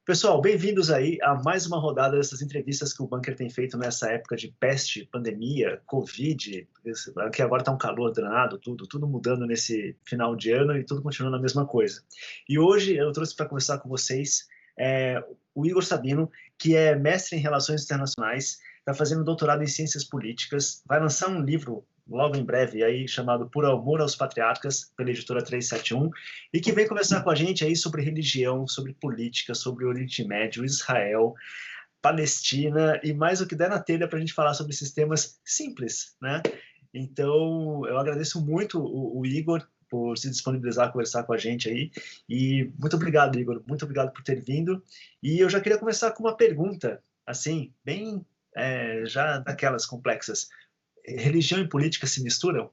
Pessoal, bem-vindos aí a mais uma rodada dessas entrevistas que o Bunker tem feito nessa época de peste, pandemia, Covid, que agora está um calor danado, tudo mudando nesse final de ano e tudo continuando a mesma coisa. E hoje eu trouxe para conversar com vocês o Igor Sabino, que é mestre em Relações Internacionais, está fazendo doutorado em Ciências Políticas, vai lançar um livro logo em breve aí chamado Por Amor aos Patriarcas, pela editora 371, e que vem conversar com a gente aí sobre religião, sobre política, sobre o Oriente Médio, Israel, Palestina e mais o que der na telha para a gente falar sobre esses temas simples, né? Então, eu agradeço muito o Igor por se disponibilizar a conversar com a gente aí. E muito obrigado, Igor. Muito obrigado por ter vindo. E eu já queria começar com uma pergunta, assim, bem já daquelas complexas. Religião e política se misturam?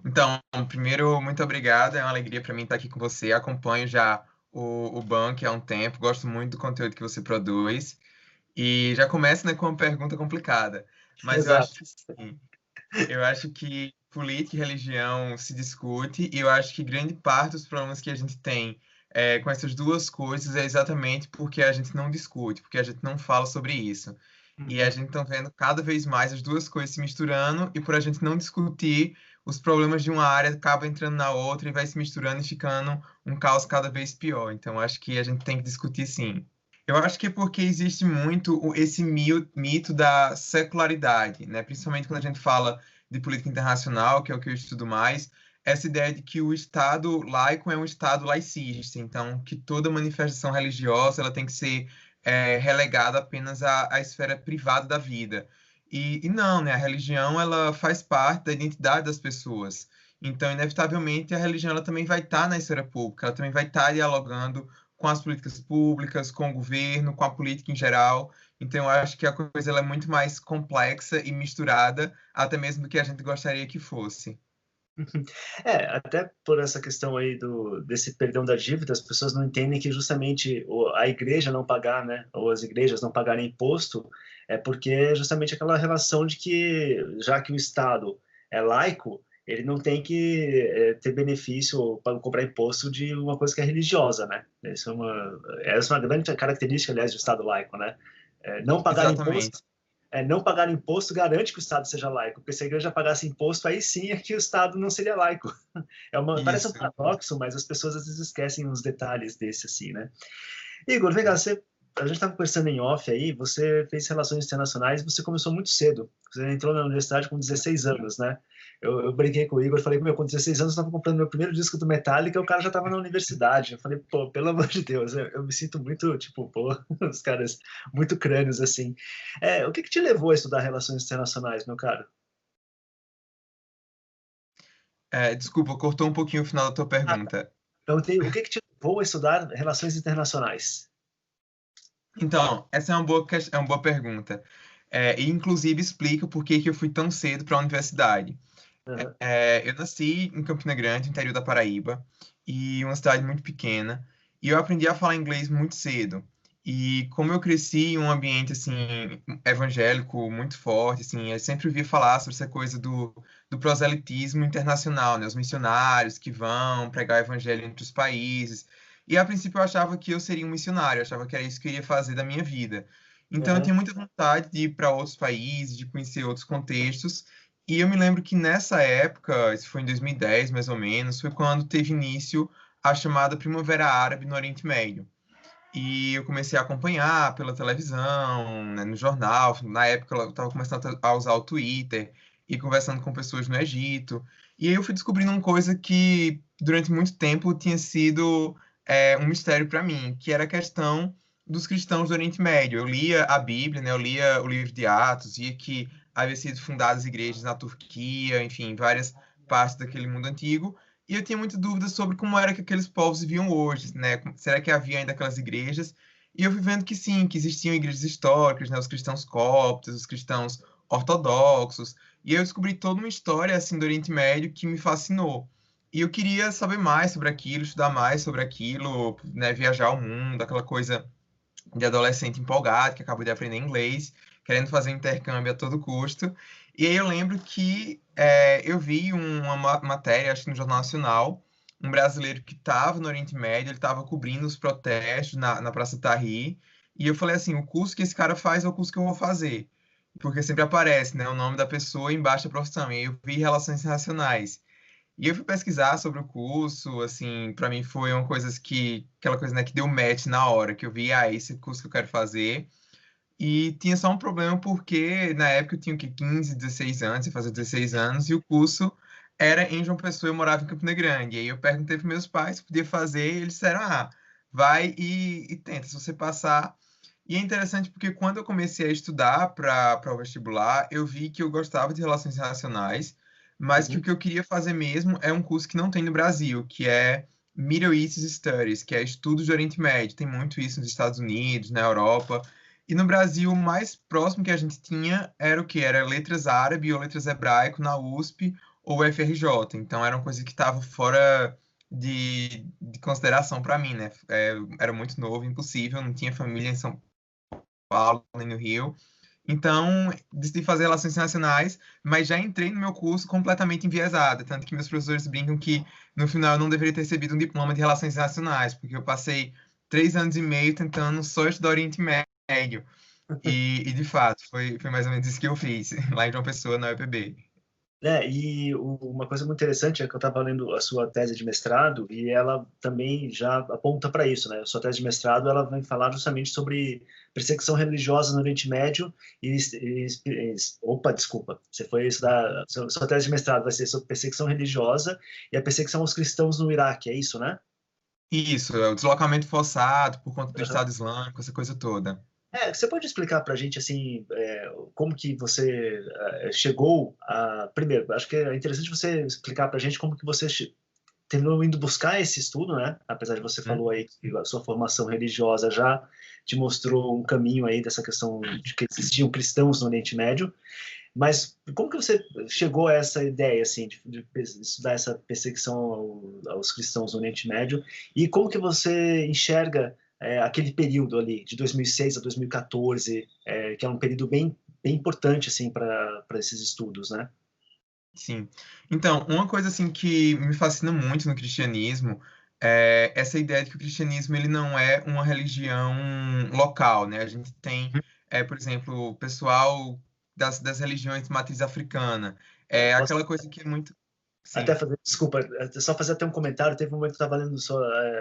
Então, primeiro, muito obrigado. É uma alegria para mim estar aqui com você. Acompanho já o Bank há um tempo, gosto muito do conteúdo que você produz. E já começo, né, com uma pergunta complicada. Mas eu acho Exato. que sim. Eu acho que política e religião se discute, e eu acho que grande parte dos problemas que a gente tem com essas duas coisas é exatamente porque a gente não discute, porque a gente não fala sobre isso. E a Uhum. gente está vendo cada vez mais as duas coisas se misturando, e por a gente não discutir, os problemas de uma área acabam entrando na outra e vai se misturando e ficando um caos cada vez pior. Então, acho que a gente tem que discutir sim. Eu acho que é porque existe muito esse mito da secularidade, né? Principalmente quando a gente fala de política internacional, que é o que eu estudo mais, essa ideia de que o Estado laico é um Estado laicista, então que toda manifestação religiosa ela tem que ser relegada apenas à esfera privada da vida. E não, né? A religião ela faz parte da identidade das pessoas. Então, inevitavelmente, a religião ela também vai estar na esfera pública, ela também vai estar dialogando com as políticas públicas, com o governo, com a política em geral. Então, eu acho que a coisa ela é muito mais complexa e misturada, até mesmo do que a gente gostaria que fosse. Até por essa questão aí desse perdão da dívida, as pessoas não entendem que justamente a igreja não pagar, né, ou as igrejas não pagarem imposto, é porque é justamente aquela relação de que, já que o Estado é laico, ele não tem que ter benefício para cobrar imposto de uma coisa que é religiosa, né? Essa é uma grande característica, aliás, do Estado laico, né? Não pagar imposto Exatamente. não pagar imposto garante que o Estado seja laico, porque se a igreja pagasse imposto, aí sim é que o Estado não seria laico. Parece um Isso. paradoxo, mas as pessoas às vezes esquecem uns detalhes desse, assim, né? Igor, vem cá, a gente estava conversando em off aí, você fez relações internacionais, você começou muito cedo. Você entrou na universidade com 16 anos, né? Eu brinquei com o Igor, falei, meu, com 16 anos eu estava comprando meu primeiro disco do Metallica, o cara já estava na universidade. Eu falei, pô, pelo amor de Deus, eu me sinto muito, tipo, pô, os caras muito crânios, assim. O que te levou a estudar relações internacionais, meu caro? Desculpa, cortou um pouquinho o final da tua Ah, tá. pergunta. Então, o que te levou a estudar relações internacionais? Então, essa é é uma boa pergunta. E inclusive explica por que que eu fui tão cedo para a universidade. Uhum. Eu nasci em Campina Grande, interior da Paraíba, e uma cidade muito pequena, e eu aprendi a falar inglês muito cedo. E como eu cresci em um ambiente assim evangélico muito forte, assim, eu sempre ouvi falar sobre essa coisa do proselitismo internacional, né? Os missionários que vão pregar o evangelho entre os países. E a princípio eu achava que eu seria um missionário, eu achava que era isso que eu ia fazer da minha vida. Então eu Uhum. tinha muita vontade de ir para outros países, de conhecer outros contextos. E eu me lembro que nessa época, isso foi em 2010 mais ou menos, foi quando teve início a chamada Primavera Árabe no Oriente Médio. E eu comecei a acompanhar pela televisão, né, no jornal. Na época eu estava começando a usar o Twitter e conversando com pessoas no Egito. E aí eu fui descobrindo uma coisa que durante muito tempo tinha sido um mistério para mim, que era a questão dos cristãos do Oriente Médio. Eu lia a Bíblia, né, eu lia o livro de Atos, via que havia sido fundadas igrejas na Turquia, enfim, várias partes daquele mundo antigo. E eu tinha muita dúvida sobre como era que aqueles povos viviam hoje, né? Será que havia ainda aquelas igrejas? E eu fui vendo que sim, que existiam igrejas históricas, né? Os cristãos coptos, os cristãos ortodoxos. E eu descobri toda uma história assim do Oriente Médio que me fascinou. E eu queria saber mais sobre aquilo, estudar mais sobre aquilo, né? Viajar ao mundo, aquela coisa de adolescente empolgado, que acabou de aprender inglês, querendo fazer intercâmbio a todo custo. E aí eu lembro que eu vi uma matéria, acho que no Jornal Nacional, um brasileiro que estava no Oriente Médio, ele estava cobrindo os protestos na Praça Tahrir, e eu falei assim, o curso que esse cara faz é o curso que eu vou fazer, porque sempre aparece, né, o nome da pessoa embaixo da profissão, e aí eu vi Relações Internacionais. E eu fui pesquisar sobre o curso, assim, para mim foi uma coisa que, aquela coisa, né, que deu match na hora, que eu vi, esse curso que eu quero fazer. E tinha só um problema porque na época eu tinha o quê? 15, 16 anos, ia fazer 16 anos, e o curso era em João Pessoa, eu morava em Campina Grande. E aí eu perguntei para meus pais se podia fazer, e eles disseram, vai e tenta, se você passar. E é interessante porque quando eu comecei a estudar para o vestibular, eu vi que eu gostava de relações internacionais, mas que o Uhum. que eu queria fazer mesmo é um curso que não tem no Brasil, que é Middle East Studies, que é estudos do Oriente Médio. Tem muito isso nos Estados Unidos, na Europa. E no Brasil, o mais próximo que a gente tinha era o quê? Era letras árabe ou letras hebraico na USP ou FRJ. Então, era uma coisa que estava fora de consideração para mim, né? Era muito novo, impossível, não tinha família em São Paulo, nem no Rio. Então, decidi fazer relações internacionais, mas já entrei no meu curso completamente enviesada, tanto que meus professores brincam que no final eu não deveria ter recebido um diploma de relações internacionais, porque eu passei 3 anos e meio tentando só estudar Oriente Médio. E de fato, foi mais ou menos isso que eu fiz, lá em João Pessoa, na UEPB. E uma coisa muito interessante é que eu estava lendo a sua tese de mestrado e ela também já aponta para isso, né? A sua tese de mestrado ela vai falar justamente sobre perseguição religiosa no Oriente Médio opa, desculpa, você foi estudar, sua tese de mestrado vai ser sobre perseguição religiosa e a perseguição aos cristãos no Iraque, é isso, né? Isso, é o deslocamento forçado por conta do Estado Islâmico, essa coisa toda. Você pode explicar para a gente assim como que você chegou a primeiro? Acho que é interessante você explicar para a gente como que você terminou indo buscar esse estudo, né? Apesar de você falou Hum? aí que a sua formação religiosa já te mostrou um caminho aí dessa questão de que existiam cristãos no Oriente Médio, mas como que você chegou a essa ideia assim de estudar essa perseguição aos cristãos no Oriente Médio e como que você enxerga aquele período ali de 2006 a 2014, que é um período bem importante assim para esses estudos, né? Sim. Então, uma coisa assim que me fascina muito no cristianismo é essa ideia de que o cristianismo ele não é uma religião local, né? A gente tem, por exemplo, o pessoal das religiões de matriz africana. É Posso aquela coisa que é muito... até Sim. fazer, desculpa, só fazer até um comentário. Teve um momento que eu estava lendo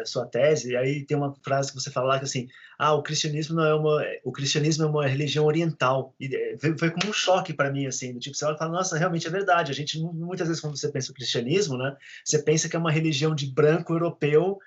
sua tese, e aí tem uma frase que você fala lá que assim, o cristianismo é uma religião oriental. E foi como um choque para mim, assim, do tipo, você olha e fala, nossa, realmente é verdade. A gente, muitas vezes, quando você pensa o cristianismo, né, você pensa que é uma religião de branco europeu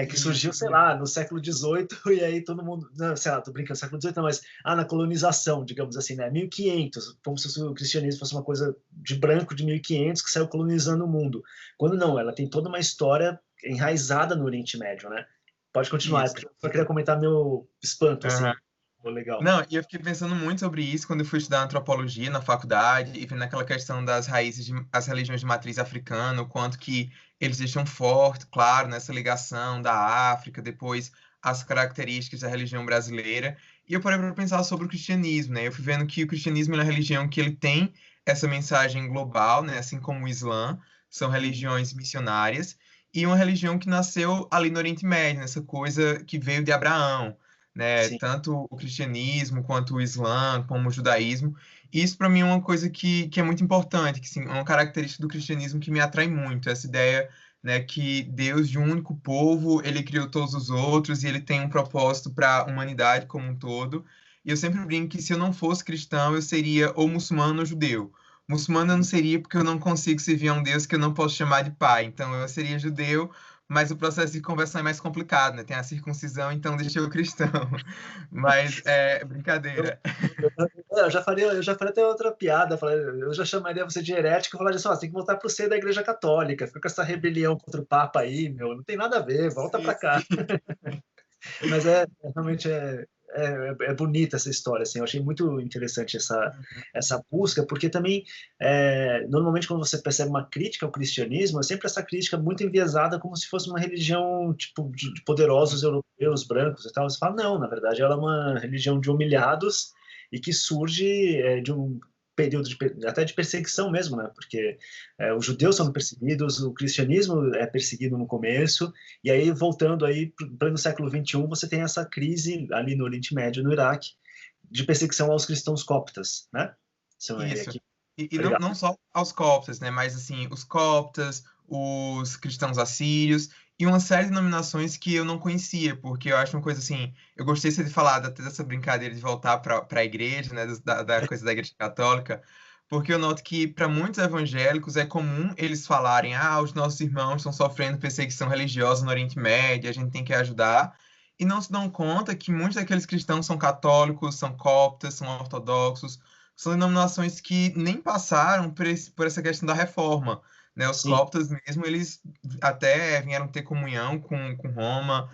que surgiu, sei Isso. lá, no século XVIII, e aí todo mundo, não, sei lá, tô brincando, século XVIII, não, mas na colonização, digamos assim, né, 1500, como se o cristianismo fosse uma coisa de branco de 1500 que saiu colonizando o mundo. Quando não, ela tem toda uma história enraizada no Oriente Médio, né? Pode continuar, é Isso. porque eu só queria comentar meu espanto, assim. Aham. Pô, legal. Não, e eu fiquei pensando muito sobre isso quando eu fui estudar antropologia na faculdade e vendo aquela questão das raízes as religiões de matriz africana, o quanto que eles deixam forte, claro, nessa ligação da África, depois as características da religião brasileira. E eu parei para pensar sobre o cristianismo, né? Eu fui vendo que o cristianismo é uma religião que ele tem essa mensagem global, né? Assim como o Islã, são Uhum. religiões missionárias, e uma religião que nasceu ali no Oriente Médio, nessa coisa que veio de Abraão, né? Sim. Tanto o cristianismo quanto o Islã, como o judaísmo. E isso para mim é uma coisa que é muito importante, que sim, é uma característica do cristianismo que me atrai muito, essa ideia, né, que Deus de um único povo, ele criou todos os outros e ele tem um propósito para a humanidade como um todo. E eu sempre brinco que se eu não fosse cristão, eu seria ou muçulmano ou judeu. Muçulmano eu não seria porque eu não consigo servir a um Deus que eu não posso chamar de pai. Então eu seria judeu, mas o processo de conversão é mais complicado, né? Tem a circuncisão, então deixa eu cristão. Mas é Eu, brincadeira. eu já faria até outra piada, eu já chamaria você de herético e falaria assim, você tem que voltar para o seio da Igreja Católica, fica com essa rebelião contra o Papa aí, meu, não tem nada a ver, volta Sim, para cá. sim. Mas realmente é bonita essa história, assim, eu achei muito interessante essa busca, porque também, normalmente quando você percebe uma crítica ao cristianismo, é sempre essa crítica muito enviesada como se fosse uma religião, tipo, de poderosos europeus, brancos e tal, você fala, não, na verdade ela é uma religião de humilhados e que surge período até de perseguição mesmo, né? Porque os judeus são perseguidos, o cristianismo é perseguido no começo, e aí voltando aí para o século XXI, você tem essa crise ali no Oriente Médio, no Iraque, de perseguição aos cristãos coptas, né? Isso. Aqui. E não só aos coptas, né? Mas assim, os coptas, os cristãos assírios e uma série de denominações que eu não conhecia, porque eu acho uma coisa assim. Eu gostei de você ter falado até dessa brincadeira de voltar para a igreja, né? Da coisa da igreja católica, porque eu noto que para muitos evangélicos é comum eles falarem: ah, os nossos irmãos estão sofrendo perseguição religiosa no Oriente Médio, a gente tem que ajudar. E não se dão conta que muitos daqueles cristãos são católicos, são coptas, são ortodoxos, são denominações que nem passaram por essa questão da reforma, né? Os Sim. coptas mesmo, eles até vieram ter comunhão com Roma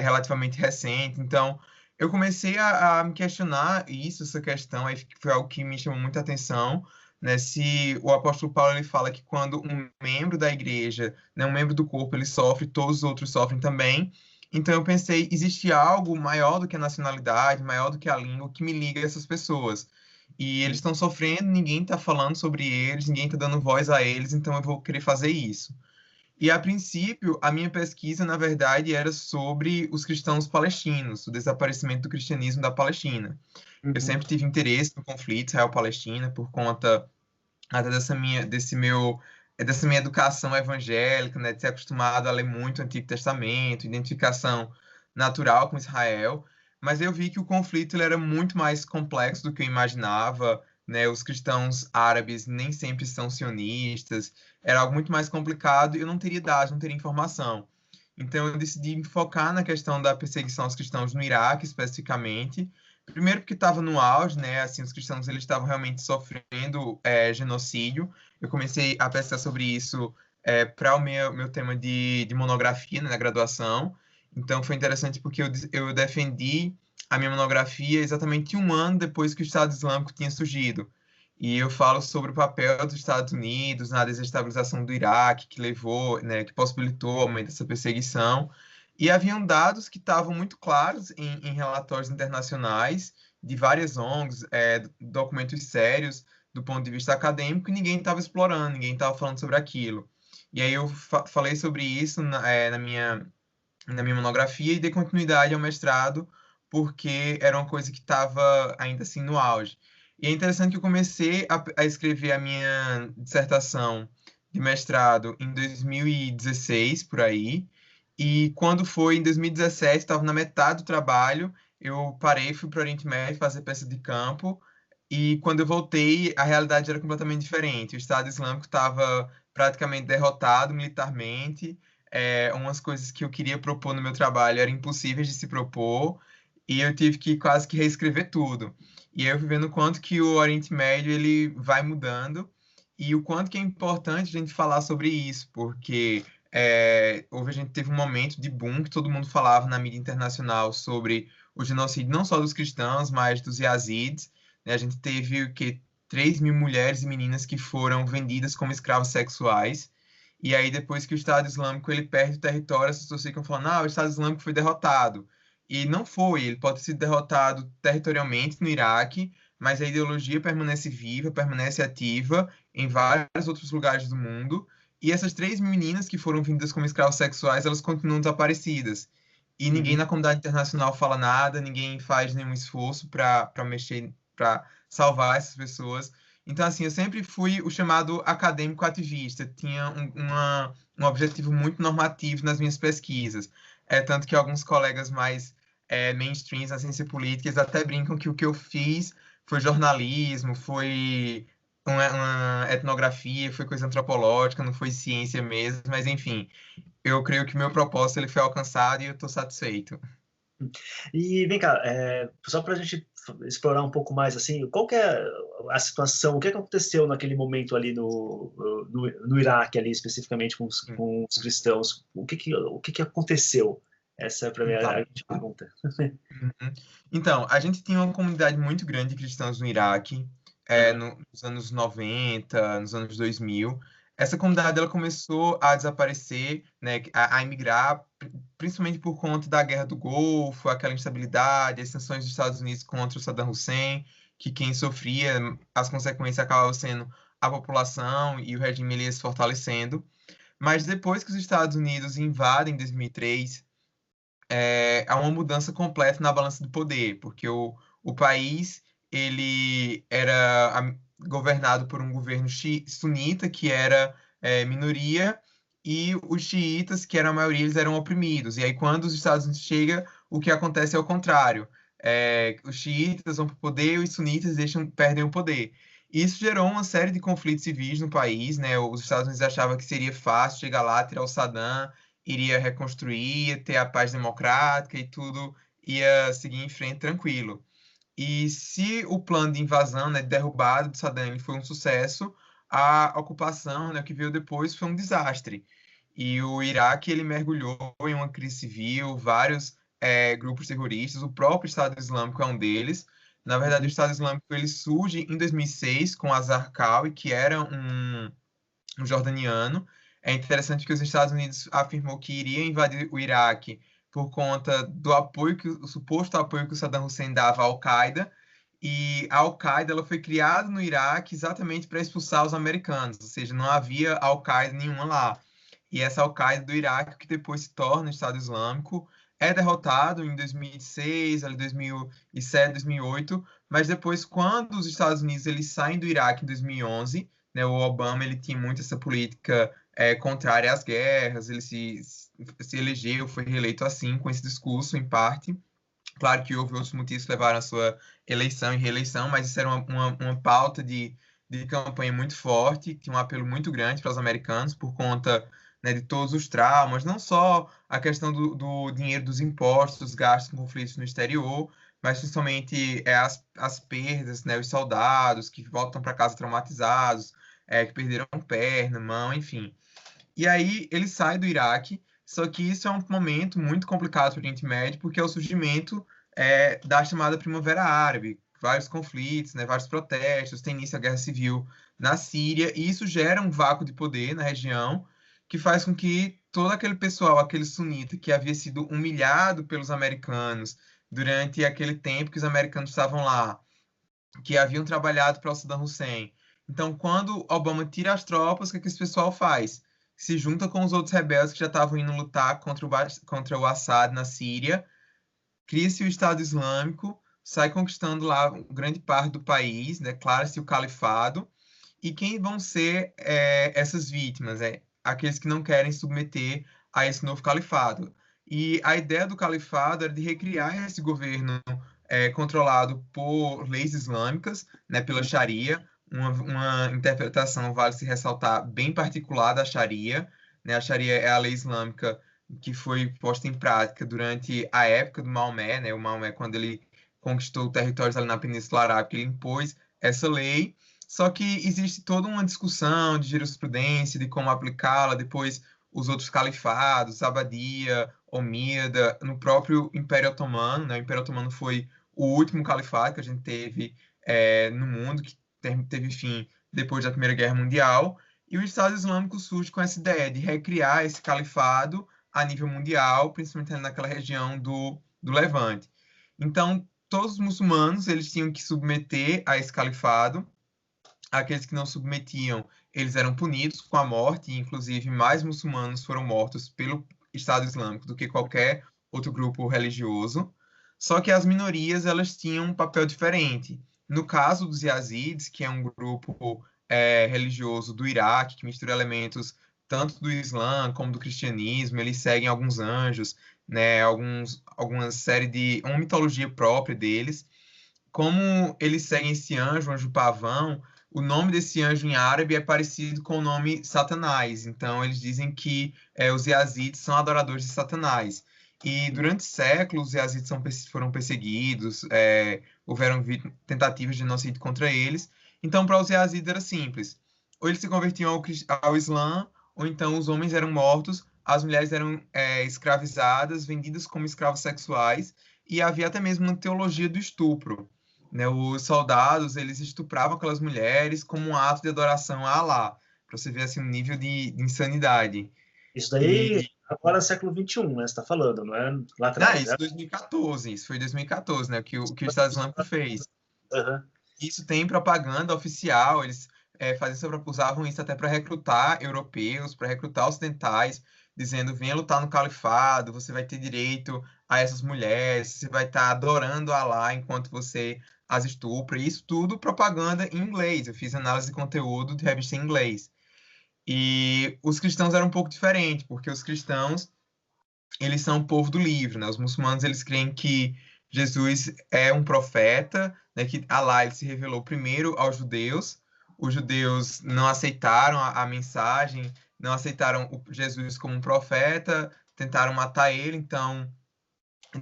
relativamente recente. Então, eu comecei a me questionar isso, essa questão, aí foi algo que me chamou muita atenção, né? Se o apóstolo Paulo ele fala que quando um membro da igreja, né, um membro do corpo, ele sofre, todos os outros sofrem também. Então eu pensei, existe algo maior do que a nacionalidade, maior do que a língua, que me liga a essas pessoas. E eles estão sofrendo, ninguém está falando sobre eles, ninguém está dando voz a eles, então eu vou querer fazer isso. E a princípio, a minha pesquisa, na verdade, era sobre os cristãos palestinos, o desaparecimento do cristianismo da Palestina. Eu Uhum. sempre tive interesse no conflito Israel-Palestina por conta até dessa minha educação evangélica, né, de ser acostumado a ler muito o Antigo Testamento, identificação natural com Israel, mas eu vi que o conflito ele era muito mais complexo do que eu imaginava, né, os cristãos árabes nem sempre são sionistas, era algo muito mais complicado e eu não teria dados, não teria informação. Então eu decidi me focar na questão da perseguição aos cristãos no Iraque, especificamente. Primeiro porque estava no auge, né? Assim, os cristãos eles estavam realmente sofrendo genocídio. Eu comecei a pesquisar sobre isso para o meu tema de monografia, né, na graduação. Então foi interessante porque eu defendi a minha monografia exatamente um ano depois que o Estado Islâmico tinha surgido. E eu falo sobre o papel dos Estados Unidos na desestabilização do Iraque, que levou, né, que possibilitou o aumento dessa perseguição. E haviam dados que estavam muito claros em relatórios internacionais de várias ONGs, documentos sérios do ponto de vista acadêmico, e ninguém estava explorando, ninguém estava falando sobre aquilo. E aí eu falei sobre isso na minha monografia e dei continuidade ao mestrado, porque era uma coisa que estava ainda assim no auge. E é interessante que eu comecei a escrever a minha dissertação de mestrado em 2016, por aí, e quando foi em 2017, estava na metade do trabalho, eu parei, fui para o Oriente Médio fazer peça de campo, e quando eu voltei, a realidade era completamente diferente. O Estado Islâmico estava praticamente derrotado militarmente, umas coisas que eu queria propor no meu trabalho eram impossíveis de se propor, e eu tive que quase que reescrever tudo. E aí eu fui vendo o quanto que o Oriente Médio ele vai mudando, e o quanto que é importante a gente falar sobre isso, porque a gente teve um momento de boom que todo mundo falava na mídia internacional sobre o genocídio não só dos cristãos, mas dos Yazidis, né? A gente teve o que 3 mil mulheres e meninas que foram vendidas como escravos sexuais. E aí, depois que o Estado Islâmico ele perde o território, as pessoas ficam falando: ah, o Estado Islâmico foi derrotado. E não foi, ele pode ter sido derrotado territorialmente no Iraque, mas a ideologia permanece viva, permanece ativa em vários outros lugares do mundo. E essas 3 meninas que foram vendidas como escravos sexuais, elas continuam desaparecidas. E ninguém Uhum. na comunidade internacional fala nada, ninguém faz nenhum esforço para mexer, para salvar essas pessoas. Então, assim, eu sempre fui o chamado acadêmico ativista, tinha um objetivo muito normativo nas minhas pesquisas. Tanto que alguns colegas mais mainstreams na ciência política, eles até brincam que o que eu fiz foi jornalismo, foi uma etnografia, foi coisa antropológica, não foi ciência mesmo, mas enfim, eu creio que o meu propósito ele foi alcançado e eu estou satisfeito. E vem cá, só para a gente explorar um pouco mais assim, qual que é a situação, o que aconteceu naquele momento ali no Iraque ali especificamente com os cristãos? O que aconteceu? Essa é para mim a Então, grande pergunta. uhum. Então, a gente tinha uma comunidade muito grande de cristãos no Iraque, Aham. nos anos 90, nos anos 2000. Essa comunidade ela começou a desaparecer, né, a emigrar, principalmente por conta da Guerra do Golfo, aquela instabilidade, as sanções dos Estados Unidos contra o Saddam Hussein. que quem sofria as consequências acabava sendo a população e o regime ele ia se fortalecendo. Mas depois que os Estados Unidos invadem em 2003, há uma mudança completa na balança do poder, porque o país ele era governado por um governo sunita, que era minoria, e os xiitas, que eram a maioria, eles eram oprimidos. E aí, quando os Estados Unidos chegam, o que acontece é o contrário. Os xiitas vão para o poder e os sunitas perdem o poder. Isso gerou uma série de conflitos civis no país, né? Os Estados Unidos achavam que seria fácil chegar lá, tirar o Saddam, iria reconstruir, ia ter a paz democrática e tudo ia seguir em frente tranquilo. E se o plano de invasão, né, de derrubada do Saddam ele foi um sucesso, a ocupação, né, que veio depois foi um desastre. E o Iraque ele mergulhou em uma crise civil, vários grupos terroristas, o próprio Estado Islâmico é um deles. Na verdade, o Estado Islâmico ele surge em 2006 com Azar Qawi, que era um jordaniano. É interessante que os Estados Unidos afirmou que iria invadir o Iraque por conta do apoio o suposto apoio que o Saddam Hussein dava à Al-Qaeda. E a Al-Qaeda ela foi criada no Iraque exatamente para expulsar os americanos, ou seja, não havia Al-Qaeda nenhuma lá. E essa Al-Qaeda do Iraque, que depois se torna o Estado Islâmico, é derrotado em 2006, ali 2007, 2008, mas depois, quando os Estados Unidos eles saem do Iraque em 2011, né, o Obama ele tinha muito essa política contrária às guerras, ele se elegeu, foi reeleito assim, com esse discurso, em parte. Claro que houve outros motivos que levaram a sua eleição e reeleição, mas isso era uma pauta de campanha muito forte, tinha um apelo muito grande para os americanos por conta, né, de todos os traumas, não só a questão do dinheiro dos impostos gastos com conflitos no exterior, mas principalmente as perdas, né, os soldados que voltam para casa traumatizados, que perderam perna, mão, enfim. E aí ele sai do Iraque, só que isso é um momento muito complicado para o Oriente Médio, porque é o surgimento da chamada Primavera Árabe, vários conflitos, né, vários protestos, tem início a guerra civil na Síria, e isso gera um vácuo de poder na região, que faz com que todo aquele pessoal, aquele sunita que havia sido humilhado pelos americanos durante aquele tempo que os americanos estavam lá, que haviam trabalhado para o Saddam Hussein. Então, quando Obama tira as tropas, o que esse pessoal faz? Se junta com os outros rebeldes que já estavam indo lutar contra o Assad na Síria, cria-se o Estado Islâmico, sai conquistando lá grande parte do país, declara-se o califado, e quem vão ser essas vítimas? Aqueles que não querem submeter a esse novo califado. E a ideia do califado era de recriar esse governo controlado por leis islâmicas, né, pela Sharia, uma interpretação, vale se ressaltar, bem particular da Sharia. Né? A Sharia é a lei islâmica que foi posta em prática durante a época do Maomé, né? O Maomé, quando ele conquistou territórios ali na Península Arábica, ele impôs essa lei, só que existe toda uma discussão de jurisprudência, de como aplicá-la, depois os outros califados, Abadia, Omíada, no próprio Império Otomano, né? O Império Otomano foi o último califado que a gente teve no mundo, que teve fim depois da Primeira Guerra Mundial, e o Estado Islâmico surge com essa ideia de recriar esse califado a nível mundial, principalmente naquela região do Levante. Então, todos os muçulmanos eles tinham que submeter a esse califado. Aqueles que não submetiam, eles eram punidos com a morte, e inclusive mais muçulmanos foram mortos pelo Estado Islâmico do que qualquer outro grupo religioso. Só que as minorias elas tinham um papel diferente. No caso dos Yazidis, que é um grupo religioso do Iraque, que mistura elementos tanto do Islã como do cristianismo, eles seguem alguns anjos, né, alguma série de uma mitologia própria deles. Como eles seguem esse anjo, o anjo pavão, o nome desse anjo em árabe é parecido com o nome Satanás. Então, eles dizem que os Yazidis são adoradores de Satanás. E durante séculos, os Yazidis foram perseguidos, houveram tentativas de genocídio contra eles. Então, para os Yazidis era simples. Ou eles se convertiam ao Islã, ou então os homens eram mortos, as mulheres eram escravizadas, vendidas como escravos sexuais, e havia até mesmo uma teologia do estupro. Né, os soldados, eles estupravam aquelas mulheres como um ato de adoração a Alá, para você ver assim, um nível de insanidade. Isso daí, agora é século XXI, né? Você está falando, não é lá Não, atrás, isso né? 2014, isso foi 2014, né, que o Estado Islâmico fez. Uhum. Isso tem propaganda oficial, eles usavam isso até para recrutar europeus, para recrutar ocidentais, dizendo: venha lutar no califado, você vai ter direito a essas mulheres, você vai estar adorando Alá enquanto você as estupra. Isso tudo propaganda em inglês. Eu fiz análise de conteúdo de revista em inglês. E os cristãos eram um pouco diferentes, porque os cristãos, eles são o povo do livro, né? Os muçulmanos, eles creem que Jesus é um profeta, né? Que Alá, ele se revelou primeiro aos judeus. Os judeus não aceitaram a mensagem, não aceitaram Jesus como um profeta, tentaram matar ele, então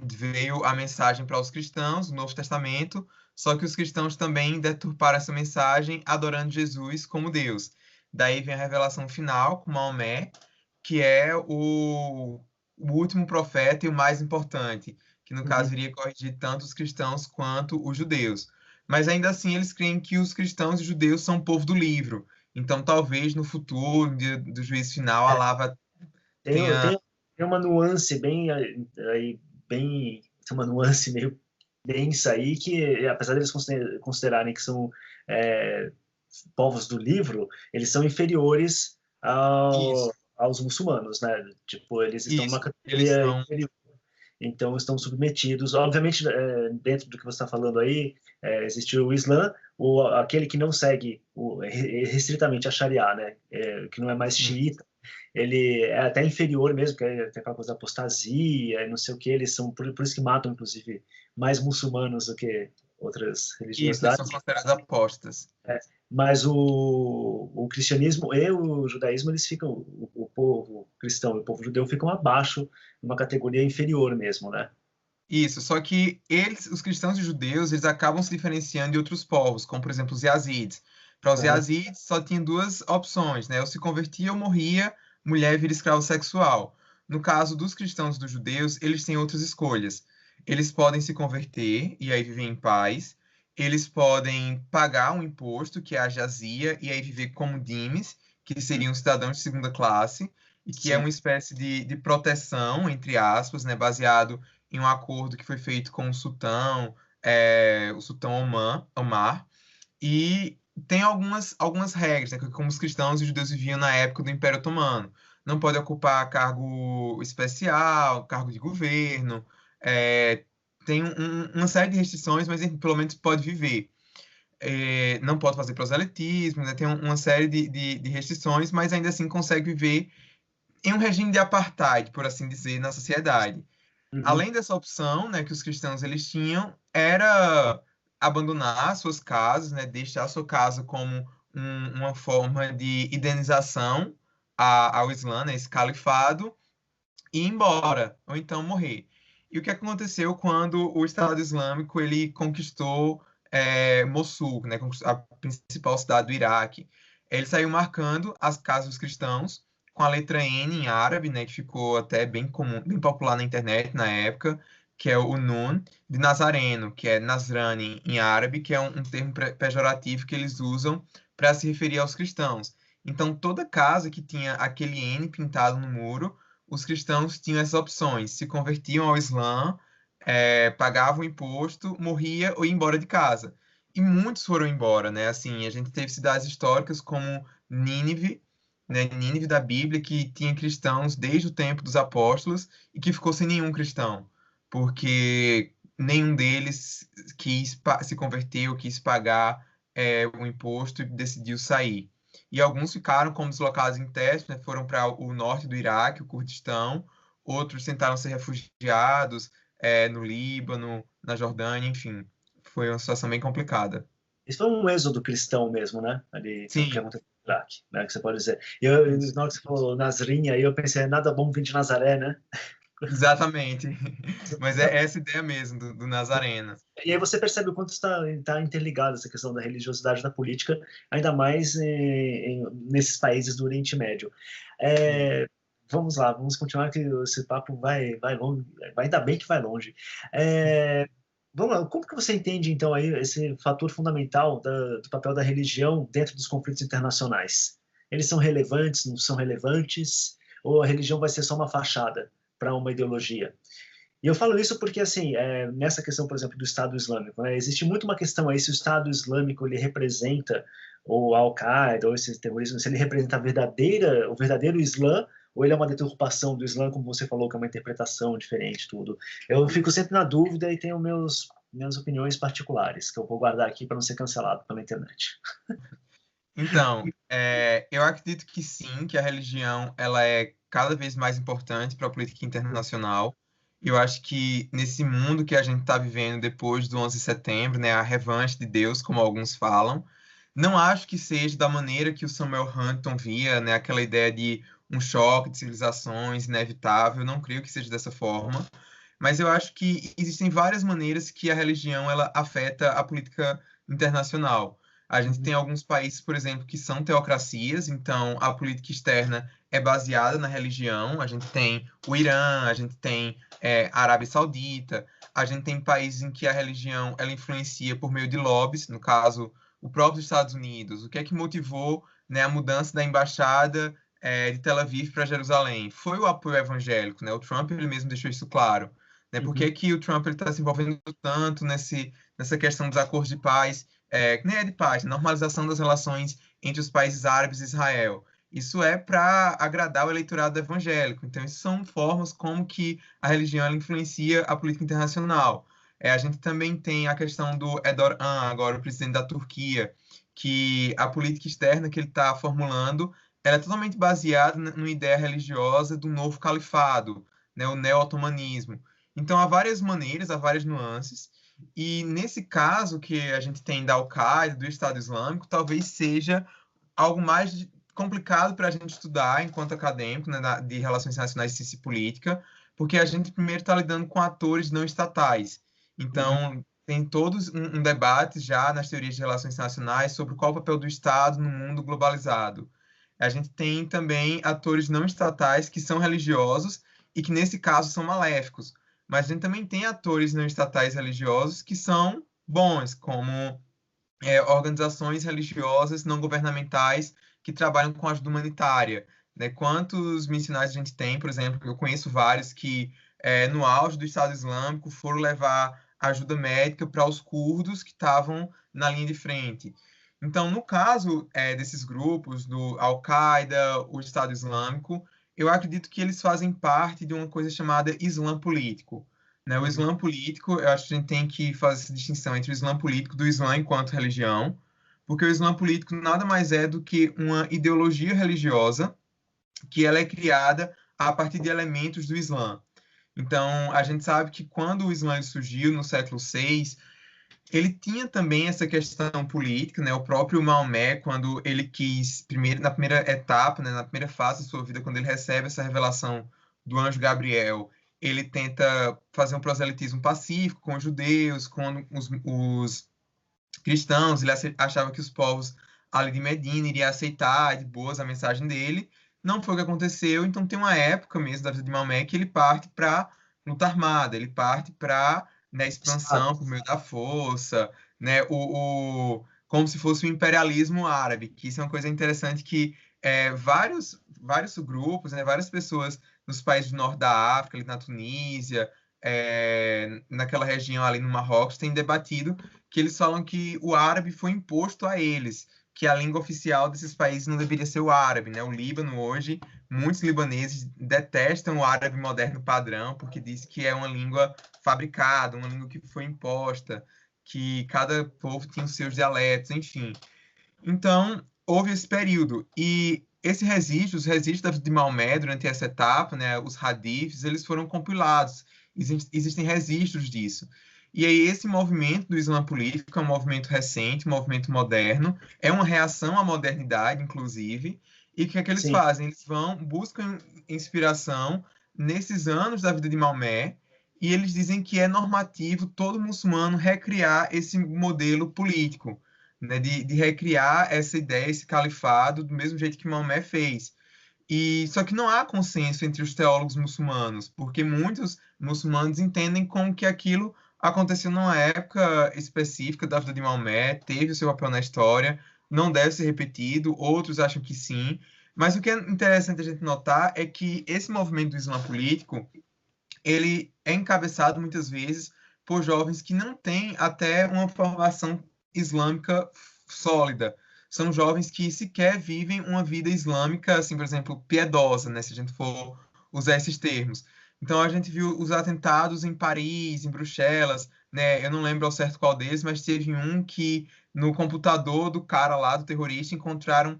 veio a mensagem para os cristãos, o Novo Testamento, só que os cristãos também deturparam essa mensagem adorando Jesus como Deus. Daí vem a revelação final com Maomé, que é o último profeta e o mais importante, que no caso Uhum. iria corrigir tanto os cristãos quanto os judeus. Mas ainda assim eles creem que os cristãos e os judeus são o povo do livro. Então talvez no futuro, no dia do juízo final, É, Allah tem, tenha tem uma nuance bem aí, bem, tem uma nuance meio densa aí que, apesar deles considerarem que são é, povos do livro, eles são inferiores isso, aos muçulmanos, né? Tipo, eles estão numa isso. Eles categoria são inferior. Então, estão submetidos. Obviamente, dentro do que você está falando aí, existe o Islã, aquele que não segue restritamente a Sharia, né? Que não é mais sim. xiita, ele é até inferior mesmo, porque tem aquela coisa da apostasia, e não sei o que, eles são, por isso que matam, inclusive, mais muçulmanos do que outras Isso, eles são religiosidades. considerados apostas. É, mas o cristianismo e o judaísmo, eles ficam, o povo cristão e o povo judeu ficam abaixo, numa categoria inferior mesmo, né? Isso, só que eles, os cristãos e judeus, eles acabam se diferenciando de outros povos, como por exemplo os Yazidis. Para os Aham. Yazidis só tinha duas opções, né? Ou se convertia ou morria, mulher vira escravo sexual. No caso dos cristãos e dos judeus, eles têm outras escolhas. Eles podem se converter e aí viver em paz. Eles podem pagar um imposto, que é a jazia, e aí viver como dhimes, que seriam cidadãos de segunda classe, e que é Sim. uma espécie de proteção, entre aspas, né? Baseado em um acordo que foi feito com o sultão Omar, e tem algumas regras, né, como os cristãos e os judeus viviam na época do Império Otomano. Não pode ocupar cargo especial, cargo de governo, tem uma série de restrições, mas pelo menos pode viver. Não pode fazer proselitismo, né, tem uma série de restrições, mas ainda assim consegue viver em um regime de apartheid, por assim dizer, na sociedade. Uhum. Além dessa opção, né, que os cristãos eles tinham, era abandonar suas casas, né, deixar sua casa como uma forma de indenização ao Islã, né, esse califado, e ir embora, ou então morrer. E o que aconteceu quando o Estado Islâmico ele conquistou Mossul, né, a principal cidade do Iraque? Ele saiu marcando as casas dos cristãos com a letra N em árabe, né, que ficou até bem comum, bem popular na internet na época, que é o Nun, de Nazareno, que é Nasrani em árabe, que é um termo pejorativo que eles usam para se referir aos cristãos. Então, toda casa que tinha aquele N pintado no muro, os cristãos tinham essas opções: se convertiam ao Islã, pagavam imposto, morria ou ia embora de casa. E muitos foram embora, né? Assim, a gente teve cidades históricas como Nínive, né? Nínive da Bíblia, que tinha cristãos desde o tempo dos apóstolos e que ficou sem nenhum cristão, porque nenhum deles quis se converter ou quis pagar o imposto e decidiu sair. E alguns ficaram como deslocados internos, né? Foram para o norte do Iraque, o Kurdistão. Outros tentaram ser refugiados no Líbano, na Jordânia, enfim. Foi uma situação bem complicada. Isso foi um êxodo cristão mesmo, né? Ali, então, que Sim, aconteceu no Iraque, né? Que você pode dizer. Na hora que você isso. falou Nasrinha, aí eu pensei, nada bom vir de Nazaré, né? Exatamente. Mas é essa ideia mesmo do Nazareno. E aí você percebe o quanto está interligado essa questão da religiosidade da política, ainda mais nesses países do Oriente Médio. Sim. É, vamos lá, vamos continuar que esse papo vai longe, ainda bem que vai longe. É, vamos lá, como que você entende então aí esse fator fundamental do papel da religião dentro dos conflitos internacionais? Eles são relevantes, não são relevantes? Ou a religião vai ser só uma fachada para uma ideologia? E eu falo isso porque, assim, nessa questão, por exemplo, do Estado Islâmico, né, existe muito uma questão aí se o Estado Islâmico ele representa ou a Al-Qaeda ou esse terrorismo, se ele representa o verdadeiro Islã ou ele é uma deturpação do Islã, como você falou, que é uma interpretação diferente, tudo. Eu fico sempre na dúvida e tenho minhas opiniões particulares, que eu vou guardar aqui para não ser cancelado pela internet. Então, eu acredito que sim, que a religião ela é cada vez mais importante para a política internacional. Eu acho que nesse mundo que a gente está vivendo depois do 11 de setembro, né, a revanche de Deus, como alguns falam, não acho que seja da maneira que o Samuel Huntington via, né, aquela ideia de um choque de civilizações inevitável. Não creio que seja dessa forma, mas eu acho que existem várias maneiras que a religião ela afeta a política internacional. A gente tem Uhum, alguns países, por exemplo, que são teocracias, então a política externa é baseada na religião. A gente tem o Irã, a gente tem a Arábia Saudita, a gente tem países em que a religião ela influencia por meio de lobbies, no caso, o próprio Estados Unidos. O que é que motivou, né, a mudança da embaixada de Tel Aviv para Jerusalém? Foi o apoio evangélico, né? O Trump ele mesmo deixou isso claro. Né? Por que uhum, que o Trump está se envolvendo tanto nessa questão dos acordos de paz, que nem é de paz, normalização das relações entre os países árabes e Israel? Isso é para agradar o eleitorado evangélico. Então, isso são formas como que a religião ela influencia a política internacional. A gente também tem a questão do Erdogan, agora o presidente da Turquia, que a política externa que ele está formulando ela é totalmente baseada numa ideia religiosa do novo califado, né, o neo-otomanismo. Então, há várias maneiras, há várias nuances, e nesse caso que a gente tem da Al-Qaeda, do Estado Islâmico, talvez seja algo mais complicado para a gente estudar enquanto acadêmico, né, de relações internacionais e ciência política, porque a gente primeiro está lidando com atores não estatais. uhum. Então, tem todos um debate já nas teorias de relações internacionais sobre qual o papel do Estado no mundo globalizado. A gente tem também atores não estatais que são religiosos e que, nesse caso, são maléficos. Mas a gente também tem atores não estatais religiosos que são bons, como organizações religiosas não governamentais que trabalham com ajuda humanitária. Né? Quantos missionários a gente tem, por exemplo, eu conheço vários que, no auge do Estado Islâmico, foram levar ajuda médica para os curdos que estavam na linha de frente. Então, no caso desses grupos, do Al-Qaeda, o Estado Islâmico, eu acredito que eles fazem parte de uma coisa chamada Islã político. Né? O Uhum. Islã político, eu acho que a gente tem que fazer essa distinção entre o Islã político do Islã enquanto religião, porque o Islã político nada mais é do que uma ideologia religiosa que ela é criada a partir de elementos do Islã. Então, a gente sabe que quando o Islã surgiu no século VI, ele tinha também essa questão política, né? O próprio Maomé, quando ele quis, na primeira etapa, né, na primeira fase da sua vida, quando ele recebe essa revelação do anjo Gabriel, ele tenta fazer um proselitismo pacífico com os judeus, com os cristãos, ele achava que os povos ali de Medina iriam aceitar de boas a mensagem dele. Não foi o que aconteceu, então tem uma época mesmo da vida de Maomé que ele parte para luta armada, ele parte para, né, Estado. expansão por meio da força, né, como se fosse o imperialismo árabe, que isso é uma coisa interessante que vários grupos, né, várias pessoas nos países do norte da África, ali na Tunísia, naquela região ali no Marrocos, têm debatido que eles falam que o árabe foi imposto a eles, que a língua oficial desses países não deveria ser o árabe, né? O Líbano hoje, muitos libaneses detestam o árabe moderno padrão, porque diz que é uma língua fabricada, uma língua que foi imposta, que cada povo tinha os seus dialetos, enfim. Então, houve esse período. E os registros da vida de Maomé durante essa etapa, né, os hadiths, eles foram compilados. Existem registros disso. E aí, esse movimento do Islã político é um movimento recente, um movimento moderno, é uma reação à modernidade, inclusive. E o que é que eles Sim. fazem? Eles buscam inspiração nesses anos da vida de Maomé, e eles dizem que é normativo todo muçulmano recriar esse modelo político, né, de recriar essa ideia, esse califado, do mesmo jeito que Maomé fez. E só que não há consenso entre os teólogos muçulmanos, porque muitos muçulmanos entendem como que aquilo aconteceu numa época específica da vida de Maomé, teve o seu papel na história, não deve ser repetido, outros acham que sim. Mas o que é interessante a gente notar é que esse movimento do Islã político ele é encabeçado muitas vezes por jovens que não têm até uma formação islâmica sólida. São jovens que sequer vivem uma vida islâmica, assim, por exemplo, piedosa, né, se a gente for usar esses termos. Então a gente viu os atentados em Paris, em Bruxelas, né? Eu não lembro ao certo qual deles, mas teve um que no computador do cara lá, do terrorista, encontraram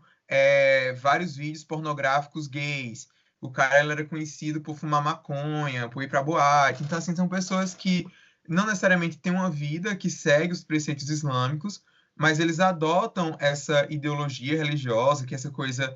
vários vídeos pornográficos gays. O cara ele era conhecido por fumar maconha, por ir para boate. Então, assim, são pessoas que não necessariamente têm uma vida que segue os preceitos islâmicos, mas eles adotam essa ideologia religiosa, que é essa coisa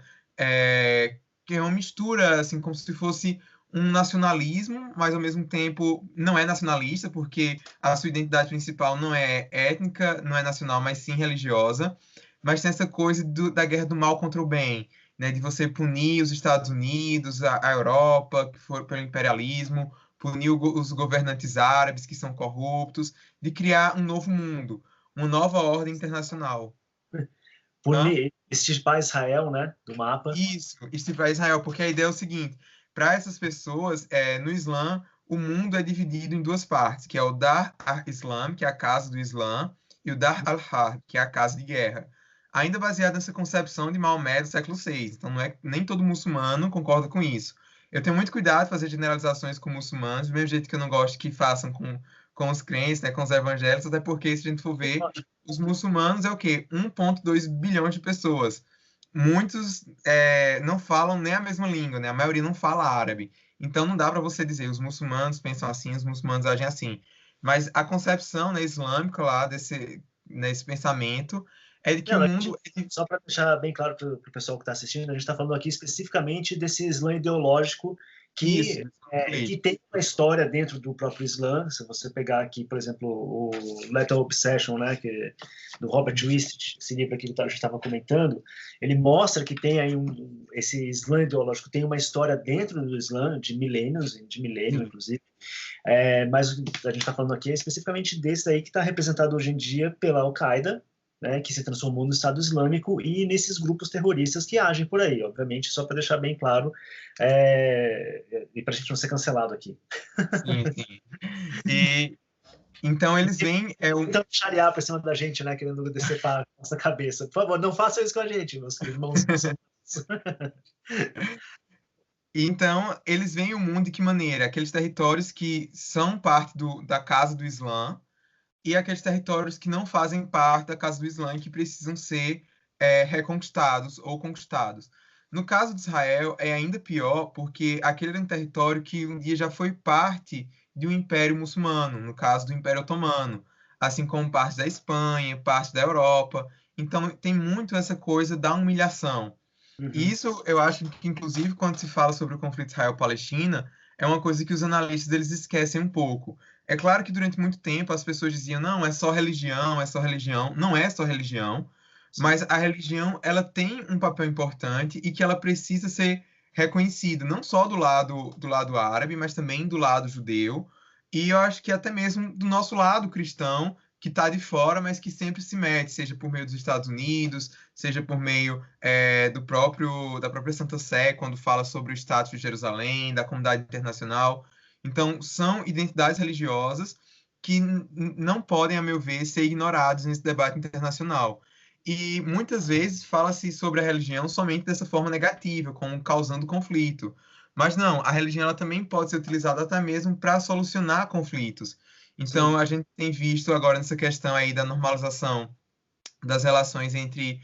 que é uma mistura, assim, como se fosse um nacionalismo, mas ao mesmo tempo não é nacionalista, porque a sua identidade principal não é étnica, não é nacional, mas sim religiosa. Mas tem essa coisa da guerra do mal contra o bem, né, de você punir os Estados Unidos, a Europa, que foi pelo imperialismo, punir os governantes árabes, que são corruptos, de criar um novo mundo, uma nova ordem internacional. Hã? Extirpar Israel, né, do mapa. Isso para Israel, porque a ideia é o seguinte: para essas pessoas, no Islã, o mundo é dividido em duas partes, que é o Dar al-Islam, que é a casa do Islã, e o Dar al-Harb, que é a casa de guerra. Ainda baseado nessa concepção de Maomé do século VI. Então, não é, nem todo muçulmano concorda com isso. Eu tenho muito cuidado de fazer generalizações com muçulmanos, do mesmo jeito que eu não gosto que façam com os crentes, né, com os evangélicos, até porque, se a gente for ver, os muçulmanos é o quê? 1,2 bilhões de pessoas. Muitos não falam nem a mesma língua, né? A maioria não fala árabe. Então não dá para você dizer os muçulmanos pensam assim, os muçulmanos agem assim. Mas a concepção, né, islâmica lá nesse pensamento é de que o Não, mundo só para deixar bem claro para o pessoal que está assistindo, a gente está falando aqui especificamente desse Islã ideológico isso, que tem uma história dentro do próprio Islã. Se você pegar aqui, por exemplo, o Lethal Obsession, né, do Robert Wistt, esse livro aqui que a gente estava comentando, ele mostra que tem aí esse Islã ideológico tem uma história dentro do Islã de milênios, de milênio, inclusive. Mas a gente está falando aqui especificamente desse aí que está representado hoje em dia pela Al-Qaeda, né, que se transformou no Estado Islâmico, e nesses grupos terroristas que agem por aí, obviamente, só para deixar bem claro, e para a gente não ser cancelado aqui. Sim, sim. E então eles veem Então, xariar para cima da gente, né, querendo decepar a nossa cabeça. Por favor, não façam isso com a gente, meus irmãos muçulmanos. Então, eles veem o mundo de que maneira? Aqueles territórios que são parte da casa do Islã e aqueles territórios que não fazem parte da casa do Islã e que precisam ser reconquistados ou conquistados. No caso de Israel, é ainda pior, porque aquele era um território que um dia já foi parte de um império muçulmano, no caso do Império Otomano, assim como parte da Espanha, parte da Europa. Então, tem muito essa coisa da humilhação. E isso eu acho que, inclusive, quando se fala sobre o conflito Israel-Palestina, é uma coisa que os analistas eles esquecem um pouco. É claro que durante muito tempo as pessoas diziam, não, é só religião, é só religião. Não é só religião, mas a religião ela tem um papel importante e que ela precisa ser reconhecida, não só do lado árabe, mas também do lado judeu. E eu acho que até mesmo do nosso lado cristão, que está de fora, mas que sempre se mete, seja por meio dos Estados Unidos, seja por meio da própria Santa Sé, quando fala sobre o status de Jerusalém, da comunidade internacional. Então, são identidades religiosas que não podem, a meu ver, ser ignoradas nesse debate internacional. E muitas vezes fala-se sobre a religião somente dessa forma negativa, como causando conflito. Mas não, a religião ela também pode ser utilizada até mesmo para solucionar conflitos. Então, Sim. a gente tem visto agora nessa questão aí da normalização das relações entre